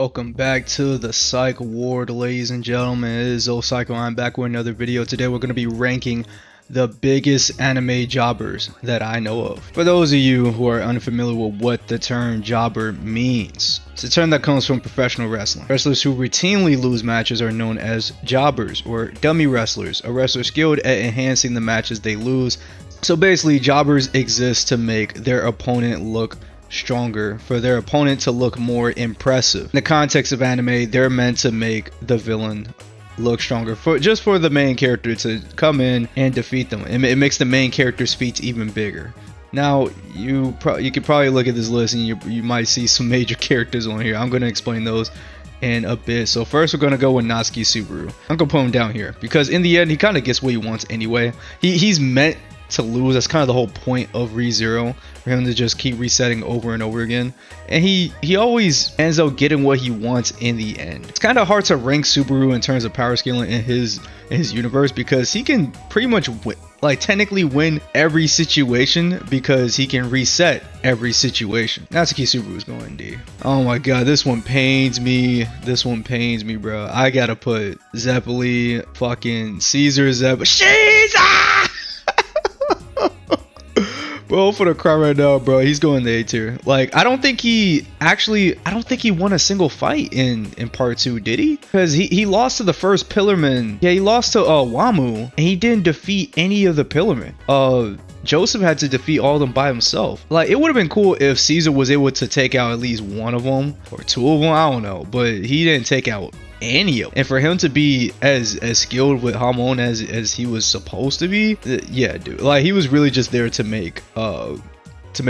Welcome back to the Psych Ward, ladies and gentlemen. It is Psycho. I'm back with another video. Today we're going to be ranking the biggest anime jobbers that I know of. For those of you who are unfamiliar with what the term jobber means, it's a term that comes from professional wrestling. Wrestlers who routinely lose matches are known as jobbers or dummy wrestlers, a wrestler skilled at enhancing the matches they lose. So basically, jobbers exist to make their opponent look stronger, for their opponent to look more impressive. In the context of anime, they're meant to make the villain look stronger, for the main character to come in and defeat them. It makes the main character's feats even bigger. Now you could probably look at this list and you might see some major characters on here. I'm going to explain those in a bit. So first we're going to go with Natsuki Subaru. I'm going to put him down here because in the end he kind of gets what he wants anyway. He's meant to lose. That's kind of the whole point of ReZero, for him to just keep resetting over and over again, and he always ends up getting what he wants in the end. It's kind of hard to rank Subaru in terms of power scaling in his universe, because he can pretty much technically win every situation because he can reset every situation. Natsuki Subaru is going D. Oh my god, this one pains me. This one pains me, bro. I gotta put Zeppeli, fucking Caesar Caesar! Bro, for the cry right now, bro. He's going to A tier. Like, I don't think he won a single fight in part 2, did he? Because he lost to the first Pillarman. Yeah, he lost to Wamu, and he didn't defeat any of the Pillarmen. Joseph had to defeat all of them by himself. Like, it would have been cool if Caesar was able to take out at least one of them or two of them. I don't know, but he didn't take out any of them. And for him to be as skilled with Hamon as he was supposed to be, yeah, dude, like, he was really just there to make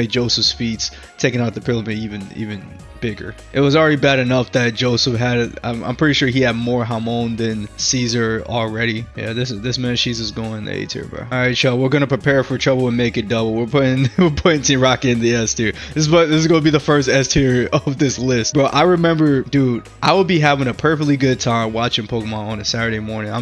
Joseph's feats taking out the Pillarman even bigger. It was already bad enough that Joseph had, I'm pretty sure he had more Hamon than Caesar already. Yeah, this man Caesar's going to A tier, bro. All right, y'all, we're gonna prepare for trouble and make it double. We're putting Team Rocket in the S tier. This is gonna be the first S tier of this list, bro. I remember, dude, I would be having a perfectly good time watching Pokemon on a Saturday morning.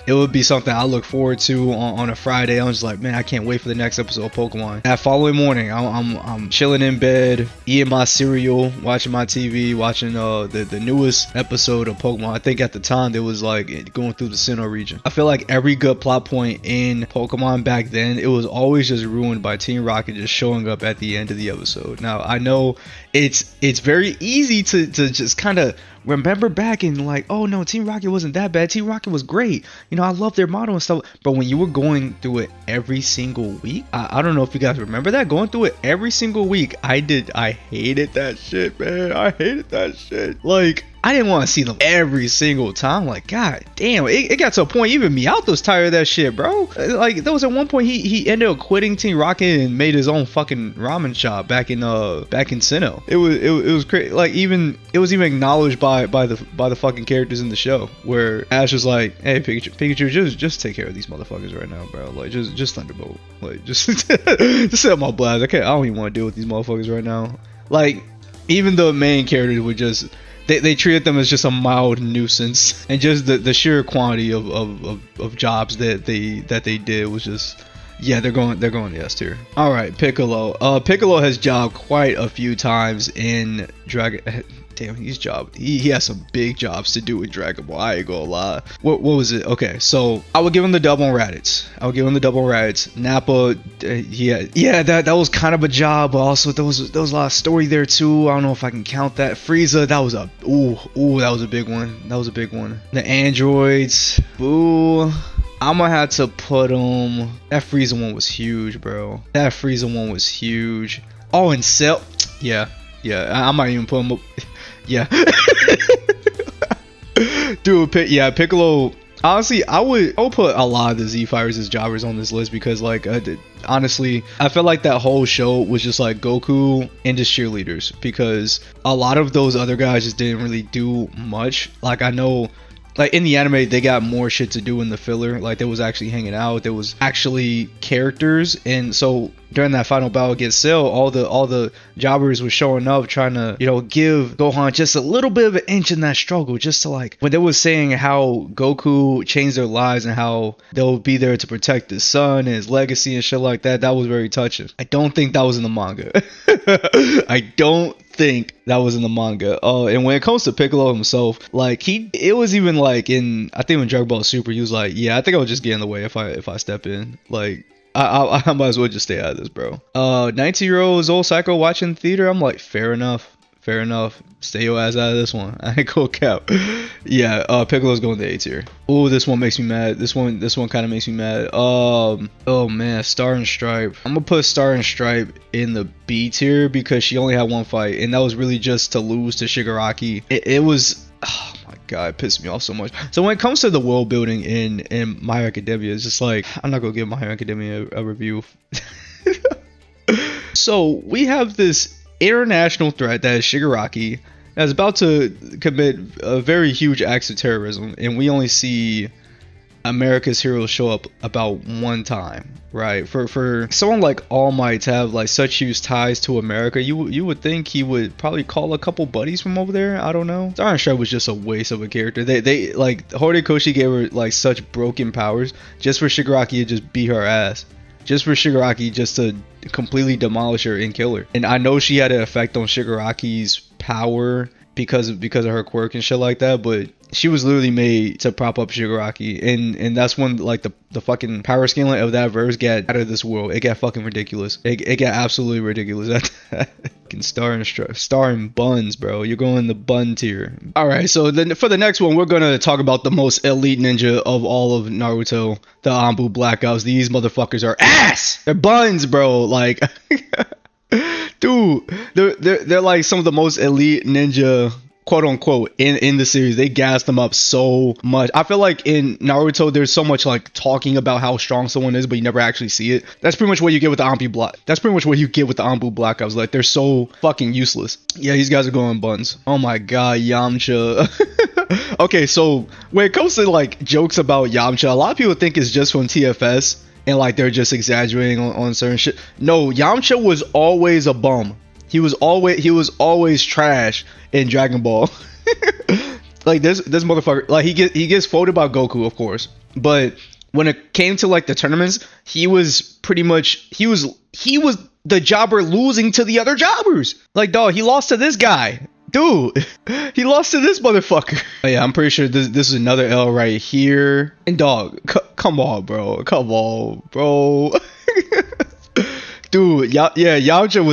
It would be something I look forward to on a Friday. I'm just like, man, I can't wait for the next episode of Pokemon. That following morning, I'm chilling in bed, eating my cereal, watching my TV, watching the newest episode of Pokemon. I think at the time they was like going through the Sinnoh region. I feel like every good plot point in Pokemon back then, it was always just ruined by Team Rocket just showing up at the end of the episode. Now I know it's very easy to just kind of remember back and like, oh no, Team Rocket wasn't that bad. Team Rocket was great. You know, I love their motto and stuff. But when you were going through it every single week, I don't know if you guys remember that, going through it every single week. I hated that shit, man. I hated that shit. Like, I didn't want to see them every single time. Like, god damn, it got to a point even Meowth was tired of that shit, bro. Like, there was at one point he ended up quitting Team Rocket and made his own fucking ramen shop back in Sinnoh. It was crazy. Like, even it was even acknowledged by the fucking characters in the show, where Ash was like, hey, Pikachu, just take care of these motherfuckers right now, bro. Like, just Thunderbolt. Like, just set my blast. I don't even want to deal with these motherfuckers right now. Like, even the main characters would just, they treated them as just a mild nuisance, and just the sheer quantity of jobs that they did was just, yeah, they're going the S tier. All right, Piccolo. Piccolo has jobbed quite a few times in Dragon. Damn, he has some big jobs to do with Dragon Ball. I ain't gonna lie. What was it? Okay, so I would give him the double on Raditz. Nappa, yeah, that was kind of a job, but also there was a lot of story there too. I don't know if I can count that. Frieza, that was a big one. The androids, boo. I'm gonna have to put him. That Frieza one was huge, bro. Oh, and Cell, yeah. I might even put him up. Yeah. Dude, Piccolo. Honestly, I would put a lot of the Z Fighters as jobbers on this list, because, like, honestly, I felt like that whole show was just like Goku and just cheerleaders, because a lot of those other guys just didn't really do much. Like, I know, like, in the anime they got more shit to do in the filler. Like, there was actually hanging out, there was actually characters, and so during that final battle against Cell, all the jobbers were showing up, trying to, you know, give Gohan just a little bit of an inch in that struggle, just to, like, when they was saying how Goku changed their lives and how they'll be there to protect his son and his legacy and shit like that. That was very touching. I don't think that was in the manga. I don't think that was in the manga. Oh, and when it comes to Piccolo himself, like it was even like in, I think when Dragon Ball Super, he was like, yeah, I think I'll just get in the way if I step in. Like, I might as well just stay out of this, bro. 19-year-old Psycho watching theater. I'm like, fair enough. Fair enough. Stay your ass out of this one. I ain't gonna cap. Yeah, Piccolo's going to A tier. Oh, this one makes me mad. This one kind of makes me mad. Oh man, Star and Stripe. I'm gonna put Star and Stripe in the B tier because she only had one fight, and that was really just to lose to Shigaraki. It was. Oh my god, it pissed me off so much. So when it comes to the world building in My Hero Academia, it's just like, I'm not gonna give My Hero Academia a review. So we have this international threat that is Shigaraki that's about to commit a very huge acts of terrorism, and we only see America's heroes show up about one time, right? For someone like All Might to have like such huge ties to America, you would think he would probably call a couple buddies from over there. I don't know. Star and Stripe was just a waste of a character. They like Horikoshi gave her like such broken powers just for Shigaraki to just beat her ass. Just for Shigaraki just to completely demolish her and kill her. And I know she had an effect on Shigaraki's power because of her quirk and shit like that, but she was literally made to prop up Shigaraki, and that's when like the fucking power scaling of that verse got out of this world. It got fucking ridiculous. It got absolutely ridiculous. Can star in buns, bro. You're going the bun tier. All right, so then for the next one, we're gonna talk about the most elite ninja of all of Naruto, the Anbu Black Ops. These motherfuckers are ass. They're buns, bro. Like. Dude, they're like some of the most elite ninja, quote unquote, in the series. They gassed them up so much. I feel like in Naruto there's so much like talking about how strong someone is, but you never actually see it. That's pretty much what you get with the Anbu Black. That's pretty much what you get with the Anbu Black Ops. Like, they're so fucking useless. Yeah, these guys are going buns. Oh my god, Yamcha. Okay, so when it comes to like jokes about Yamcha, a lot of people think it's just from TFS. And like they're just exaggerating on certain shit. No, Yamcha was always a bum. He was always trash in Dragon Ball. Like this motherfucker, like he gets folded by Goku, of course. But when it came to like the tournaments, he was pretty much he was the jobber losing to the other jobbers. Like, dog, he lost to this guy. Dude, he lost to this motherfucker. Oh, yeah, I'm pretty sure this is another L right here. And dog, come on, bro. Come on, bro. Dude, Yamcha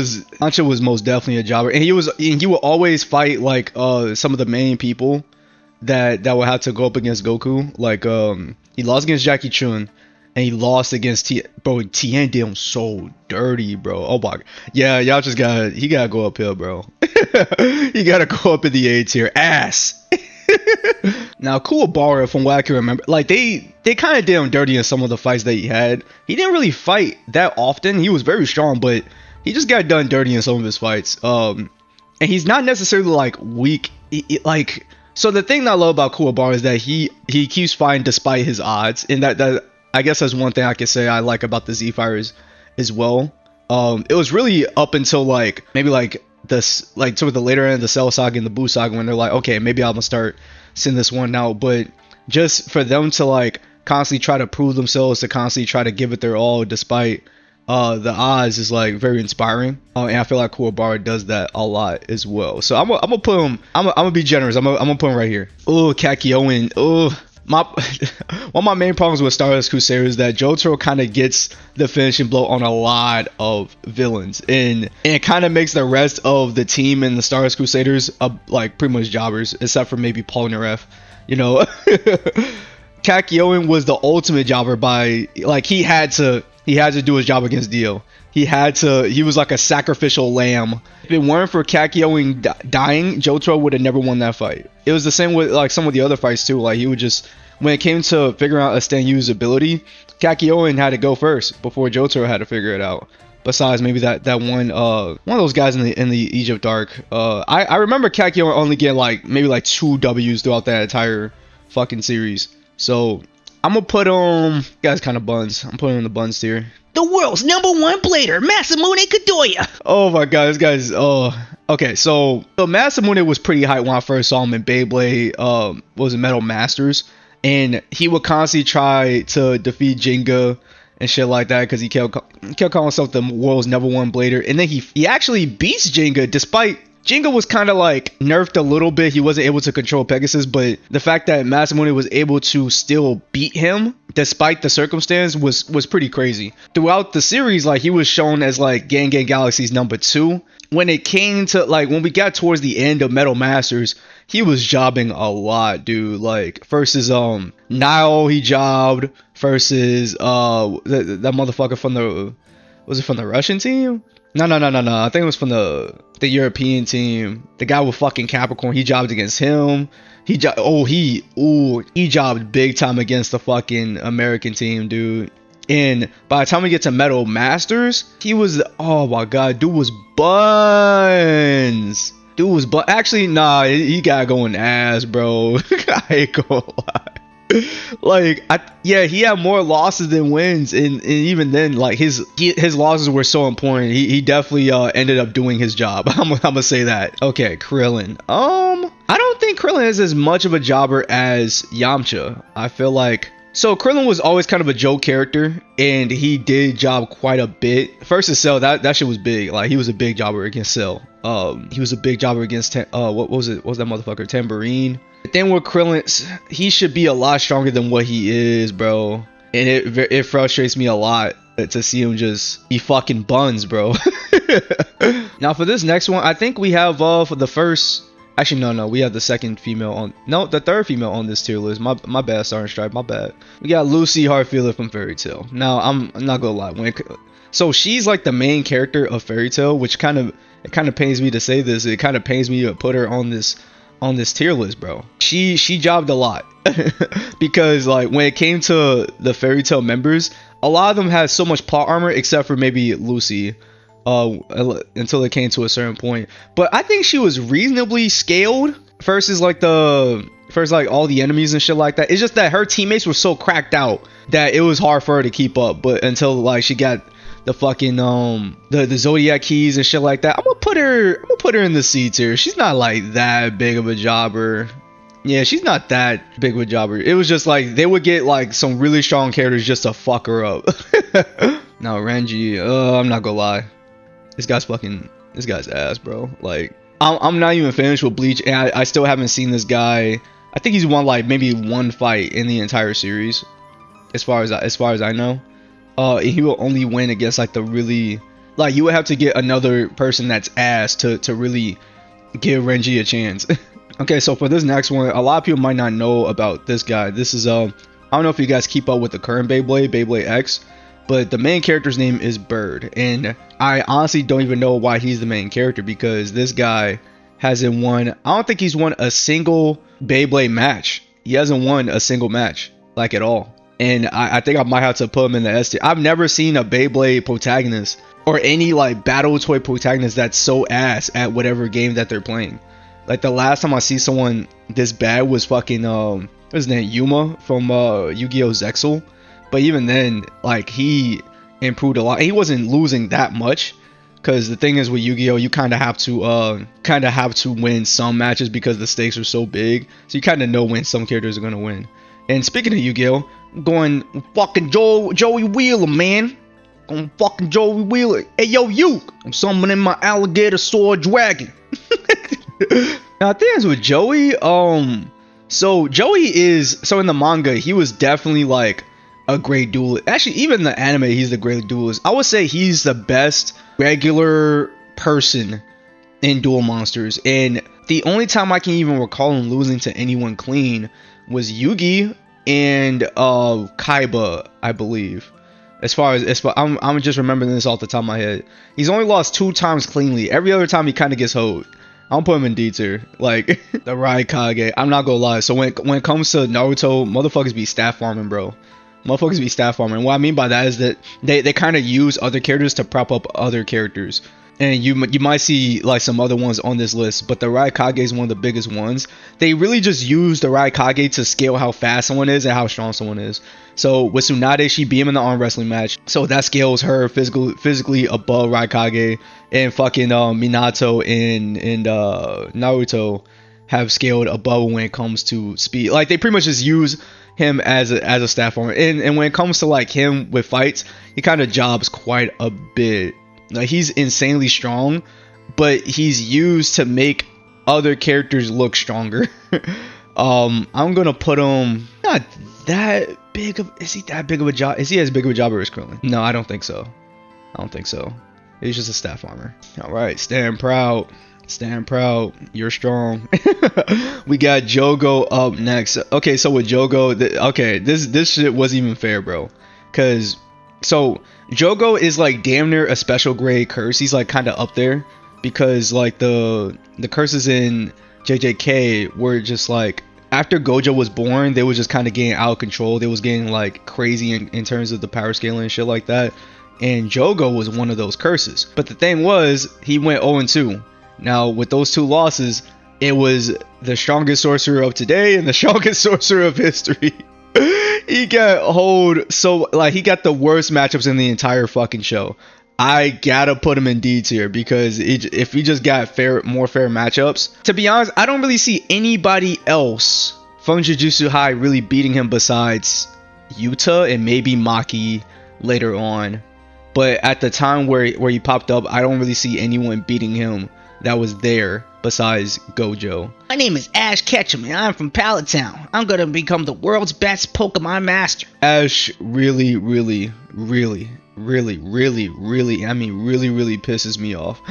was most definitely a jobber, and he would always fight like some of the main people that would have to go up against Goku. Like he lost against Jackie Chun, and he lost against Tien did him so dirty, bro. Oh my, yeah, y'all just gotta go uphill, bro. You gotta go up in the A tier, ass. Now, Kuwabara, from what I can remember, like they kind of did him dirty in some of the fights that he had. He didn't really fight that often. He was very strong, but he just got done dirty in some of his fights. And he's not necessarily like weak. So the thing that I love about Kuwabara is that he keeps fighting despite his odds, and that I guess that's one thing I can say I like about the Z Fighters as well. It was really up until like maybe like this, like toward the later end of the Cell Saga and the Buu Saga, when they're like, okay, maybe I'm gonna start sending this one out. But just for them to like constantly try to prove themselves, to constantly try to give it their all despite the odds, is like very inspiring. And I feel like Kuwabara does that a lot as well. So I'm gonna put him. I'm gonna be generous. I'm gonna put him right here. Oh, Kakyoin. Oh. One of my main problems with Stardust Crusader is that Jotaro kind of gets the finishing blow on a lot of villains, and it kind of makes the rest of the team in the Stardust Crusaders like pretty much jobbers, except for maybe Polnareff. You know, Kakyoin was the ultimate jobber by like he had to do his job against Dio. He was like a sacrificial lamb. If it weren't for Kakyoin dying, Jotaro would have never won that fight. It was the same with like some of the other fights too. Like he would just, when it came to figuring out Stenryu's ability, Kakyoin had to go first before Jotaro had to figure it out. Besides maybe that one of those guys in the Egypt arc. I remember Kakyoin only getting like maybe like 2 W's throughout that entire fucking series. So I'm gonna put guys kind of buns. I'm putting him in the buns tier. The world's #1 blader, Masamune Kadoya. Oh my god, this guy's okay. So Masamune was pretty hyped when I first saw him in Beyblade. What was it, Metal Masters? And he would constantly try to defeat Jenga and shit like that because he kept calling himself the world's #1 blader. And then he actually beats Jenga despite Jinga was kind of like nerfed a little bit. He wasn't able to control Pegasus, but the fact that Masamune was able to still beat him despite the circumstance was pretty crazy. Throughout the series, like, he was shown as like Gang Galaxy's number 2. When it came to like when we got towards the end of Metal Masters, he was jobbing a lot, dude. Like, versus Nile, he jobbed versus that motherfucker from the, was it from the Russian team? No. I think it was from the European team. The guy with fucking Capricorn, he jobbed against him. He jobbed big time against the fucking American team, dude. And by the time we get to Metal Masters, he was, oh my god, dude was buns. Actually, nah, he got going ass, bro. I ain't gonna lie. Like, yeah, he had more losses than wins, and even then, like, his losses were so important. He definitely ended up doing his job. I'm gonna say that. Okay, Krillin. I don't think Krillin is as much of a jobber as Yamcha. I feel like, so Krillin was always kind of a joke character, and he did job quite a bit. Versus Cell, that shit was big. Like, he was a big jobber against Cell. He was a big jobber against what was that motherfucker? Tambourine. The thing with Krillin, he should be a lot stronger than what he is, bro. And it frustrates me a lot to see him just be fucking buns, bro. Now for this next one, I think we have for the first. Actually, no, we have the second female on. No, the third female on this tier list. My bad, Star and Stripe. My bad. We got Lucy Heartfield from Fairy Tail. Now I'm not gonna lie. So she's like the main character of Fairy Tail, which kind of pains me to say this. It kind of pains me to put her on this tier list, bro. She jobbed a lot because like when it came to the Fairy Tail members, a lot of them had so much plot armor except for maybe Lucy. Until it came to a certain point, but I think she was reasonably scaled versus like all the enemies and shit like that. It's just that her teammates were so cracked out that it was hard for her to keep up. But until like she got the fucking the Zodiac keys and shit like that, I'm gonna put her in the C tier. She's not like that big of a jobber. Yeah, she's not that big of a jobber. It was just like they would get like some really strong characters just to fuck her up. Now Renji, I'm not gonna lie. This guy's ass, bro. Like, I'm not even finished with Bleach, and I still haven't seen this guy. I think he's won like maybe one fight in the entire series, as far as I know. He will only win against like the really, like, you would have to get another person that's ass to really give Renji a chance. Okay, so for this next one, a lot of people might not know about this guy. This is I don't know if you guys keep up with the current Beyblade X. But the main character's name is Bird, and I honestly don't even know why he's the main character, because this guy hasn't won. I don't think he's won a single Beyblade match. He hasn't won a single match, like, at all. And I think I might have to put him in the S tier. I've never seen a Beyblade protagonist or any like battle toy protagonist that's so ass at whatever game that they're playing. Like, the last time I see someone this bad was fucking what's his name, Yuma from Yu-Gi-Oh! Zexal. But even then, like, he improved a lot. He wasn't losing that much, because the thing is with Yu-Gi-Oh, you kind of have to win some matches because the stakes are so big. So you kind of know when some characters are gonna win. And speaking of Yu-Gi-Oh, I'm going fucking Joey Wheeler, man. Going fucking Joey Wheeler. Hey yo, you! I'm summoning my alligator sword dragon. Now, things with Joey, so Joey is, so in the manga, he was definitely like a great duelist. Actually, even in the anime, he's the great duelist. I would say he's the best regular person in Duel Monsters. And the only time I can even recall him losing to anyone clean was Yugi and Kaiba, I believe. As far as I'm just remembering this off the top of my head. He's only lost 2 times cleanly. Every other time he kind of gets hoed. I'll put him in D tier. Like, the Raikage. I'm not gonna lie. So when it comes to Naruto, motherfuckers be staff farming, bro. Motherfuckers be staff farming. What I mean by that is that they kind of use other characters to prop up other characters. And you might see like some other ones on this list, but the Raikage is one of the biggest ones. They really just use the Raikage to scale how fast someone is and how strong someone is. So with Tsunade, she beat him in the arm wrestling match, so that scales her physically above Raikage. And fucking Minato and Naruto have scaled above when it comes to speed. Like, they pretty much just use him as a staff farmer. And when it comes to like him with fights, he kind of jobs quite a bit. Like, he's insanely strong, but he's used to make other characters look stronger. I'm gonna put him not that big of. Is he that big of a job? Is he as big of a jobber as Krillin? No, I don't think so. I don't think so. He's just a staff armor. All right, stand proud. Stand proud. You're strong. We got Jogo up next. Okay, so with Jogo, this shit wasn't even fair, bro. Cause so Jogo is like damn near a special grade curse. He's like kind of up there because like the curses in JJK were just like after Gojo was born, they was just kind of getting out of control. They was getting like crazy in terms of the power scaling and shit like that. And Jogo was one of those curses. But the thing was, he went 0-2. Now, with those 2 losses, it was the strongest sorcerer of today and the strongest sorcerer of history. He got hold so like he got the worst matchups in the entire fucking show. I gotta put him in D tier because if he just got more fair matchups. To be honest, I don't really see anybody else from Jujutsu High really beating him besides Yuta and maybe Maki later on. But at the time where he popped up, I don't really see anyone beating him that was there besides Gojo. My name is Ash Ketchum and I'm from Pallet Town. I'm gonna become the world's best Pokemon master. Ash really pisses me off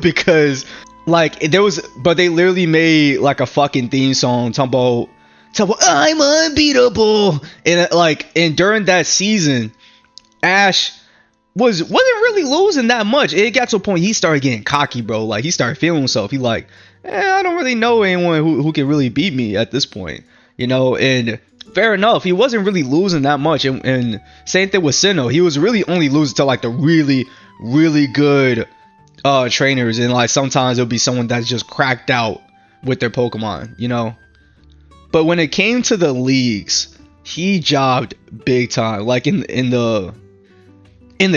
because like they literally made like a fucking theme song talking about I'm unbeatable, and during that season, Ash wasn't really losing that much. It got to a point he started getting cocky, bro. Like he started feeling himself. He like, I don't really know anyone who can really beat me at this point, you know. And fair enough, he wasn't really losing that much. And same thing with Sinnoh. He was really only losing to like the really good trainers, and like sometimes it'll be someone that's just cracked out with their Pokemon, you know. But when it came to the leagues, he jobbed big time. Like in the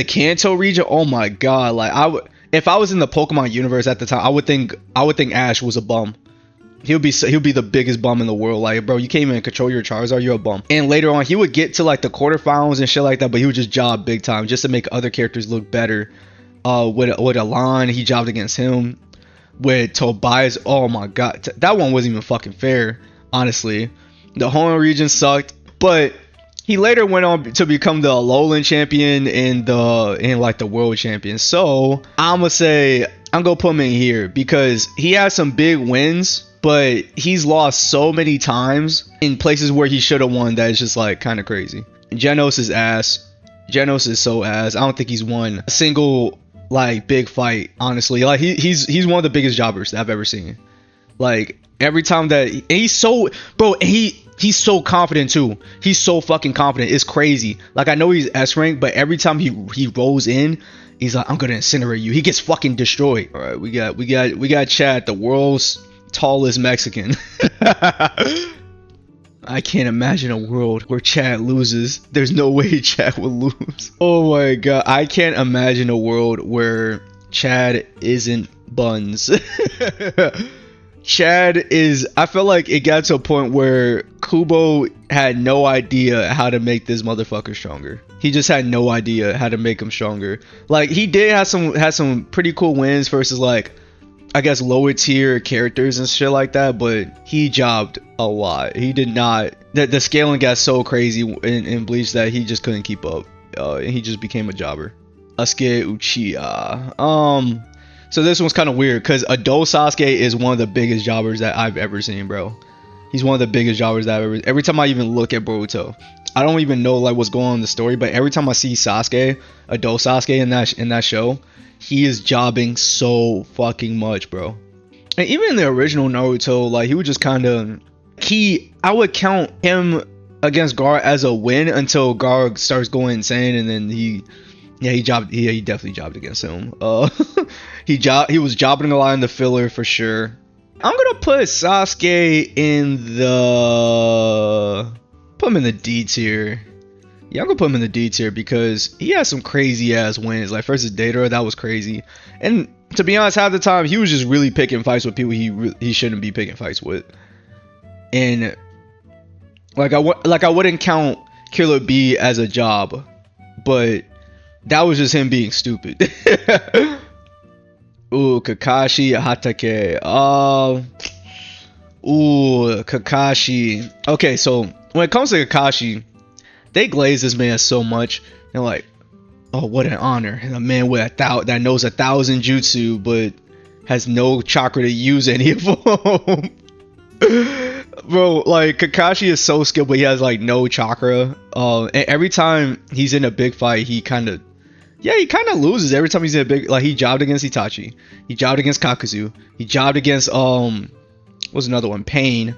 Kanto region, oh my god, like if I was in the Pokemon universe at the time, I would think Ash was a bum. He'll be the biggest bum in the world. Like, bro, you can't even control your Charizard, you're a bum. And later on, he would get to like the quarterfinals and shit like that, but he would just job big time just to make other characters look better. With Alon, he jobbed against him. With Tobias, oh my god, that one wasn't even fucking fair, honestly. The Hoenn region sucked, but he later went on to become the Alolan champion and the world champion. So I'm gonna put him in here because he has some big wins, but he's lost so many times in places where he should have won that it's just like kind of crazy. Genos is ass. Genos is so ass. I don't think he's won a single like big fight, honestly. Like he's one of the biggest jobbers that I've ever seen. Like every time that he's so so confident too. He's so fucking confident. It's crazy. Like I know he's S rank, but every time he rolls in, he's like, I'm gonna incinerate you. He gets fucking destroyed. All right, we got Chad, the world's tallest Mexican. I can't imagine a world where Chad loses. There's no way Chad will lose. Oh my god, I can't imagine a world where Chad isn't buns. Chad is, I feel like it got to a point where Kubo had no idea how to make this motherfucker stronger. He just had no idea how to make him stronger. Like he did have some pretty cool wins versus like I guess lower tier characters and shit like that, but he jobbed a lot. He did not. The scaling got so crazy in Bleach that he just couldn't keep up. And he just became a jobber. Sasuke Uchiha. So this one's kind of weird because adult Sasuke is one of the biggest jobbers that I've ever seen, bro. He's one of the biggest jobbers that I've ever. Every time I even look at Boruto, I don't even know like what's going on in the story, but every time I see Sasuke, adult Sasuke in that show, he is jobbing so fucking much, bro. And even in the original Naruto, like he would just kind of I would count him against Garp as a win until Garp starts going insane, and then he definitely jobbed against him. He was jobbing a lot in the filler for sure. I'm gonna put Sasuke put him in the D tier. Yeah, I'm gonna put him in the D tier because he has some crazy ass wins. Like versus Deidara, that was crazy. And to be honest, half the time he was just really picking fights with people he shouldn't be picking fights with. And like I wouldn't count Killer B as a job, but that was just him being stupid. Ooh, Kakashi Hatake. Ooh, Kakashi. Okay, so when it comes to Kakashi, they glaze this man so much. They're like, oh, what an honor. A man with that knows 1,000 jutsu, but has no chakra to use any of them. Bro, like Kakashi is so skilled, but he has like no chakra. And every time he's in a big fight, he kind of loses. Every time he's in a big, like he jobbed against Itachi, he jobbed against Kakuzu, he jobbed against what's another one? Pain.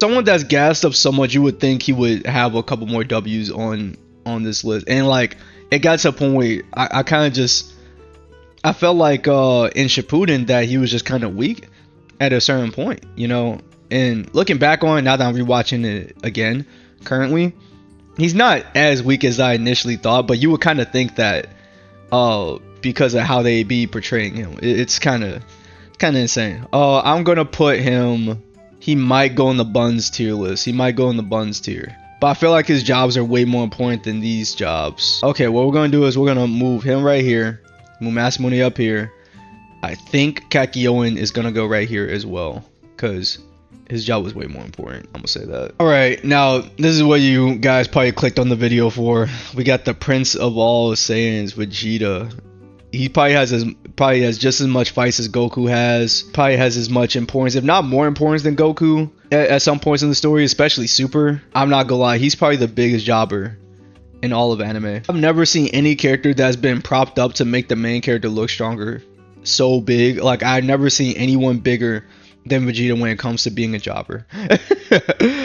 Someone that's gassed up so much, you would think he would have a couple more W's on this list. And like it got to a point where I kind of just I felt like in Shippuden that he was just kind of weak at a certain point, you know. And looking back on it, now that I'm rewatching it again currently, he's not as weak as I initially thought, but you would kind of think that because of how they be portraying him. It's kind of insane. I'm gonna put him, he might go in the Buns tier list. He might go in the Buns tier, but I feel like his jobs are way more important than these jobs. Okay, what we're gonna do is we're gonna move him right here, move Masamune up here. I think Kakyoin is gonna go right here as well, because his job was way more important. I'm gonna say that. Alright, now this is what you guys probably clicked on the video for. We got the Prince of all Saiyans, Vegeta. He probably has just as much fights as Goku has. Probably has as much importance, if not more importance than Goku at some points in the story, especially Super. I'm not gonna lie, he's probably the biggest jobber in all of anime. I've never seen any character that's been propped up to make the main character look stronger so big. Like I've never seen anyone bigger than Vegeta when it comes to being a jobber.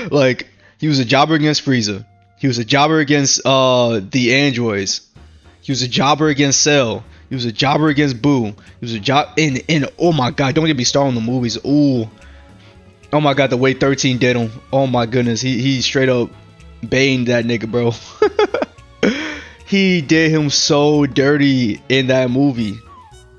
Like he was a jobber against Frieza. He was a jobber against the androids. He was a jobber against Cell. He was a jobber against Boo. He was a job in oh my god, don't get me started on the movies. Ooh. Oh my god, the way 13 did him. Oh my goodness, he straight up baned that nigga, bro. He did him so dirty in that movie.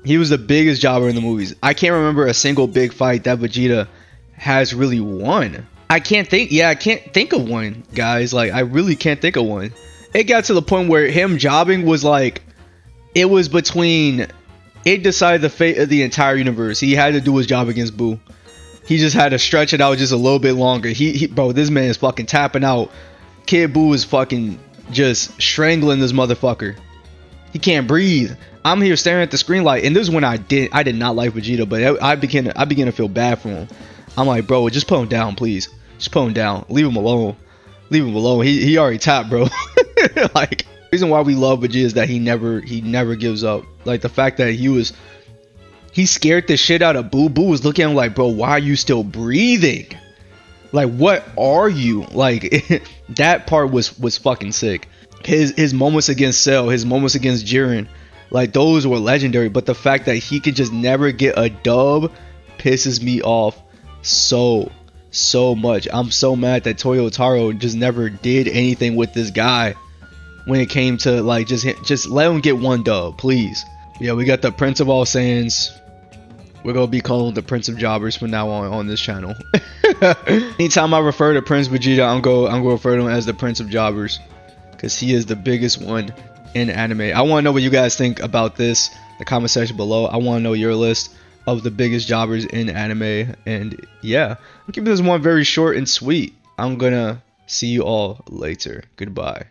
He was the biggest jobber in the movies. I can't remember a single big fight that Vegeta has really won. I can't think of one, guys. Like I really can't think of one. It got to the point where him jobbing was like, it was between, it decided the fate of the entire universe. He had to do his job against Boo. He just had to stretch it out just a little bit longer. Bro, this man is fucking tapping out. Kid Boo is fucking just strangling this motherfucker. He can't breathe. I'm here staring at the screen like, and this is when I did not like Vegeta, but I began to feel bad for him. I'm like, bro, just put him down, please. Just put him down. Leave him alone. Leave him alone. He already tapped, bro. Like, the reason why we love Vegeta is that he never gives up. Like the fact that he scared the shit out of Boo. Boo was looking at him like, bro, why are you still breathing? Like, what are you? Like, that part was fucking sick. His moments against Cell, his moments against Jiren, like those were legendary. But the fact that he could just never get a dub pisses me off so much. I'm so mad that Toyotaro just never did anything with this guy when it came to like just let him get one dub, please. Yeah, we got the Prince of all Saiyans. We're gonna be calling him the Prince of Jobbers from now on this channel. Anytime I refer to Prince Vegeta, I'm gonna refer to him as the Prince of Jobbers, because he is the biggest one in anime. I want to know what you guys think about this in the comment section below. I want to know your list of the biggest jobbers in anime. And yeah, I'm keeping this one very short and sweet. I'm gonna see you all later. Goodbye.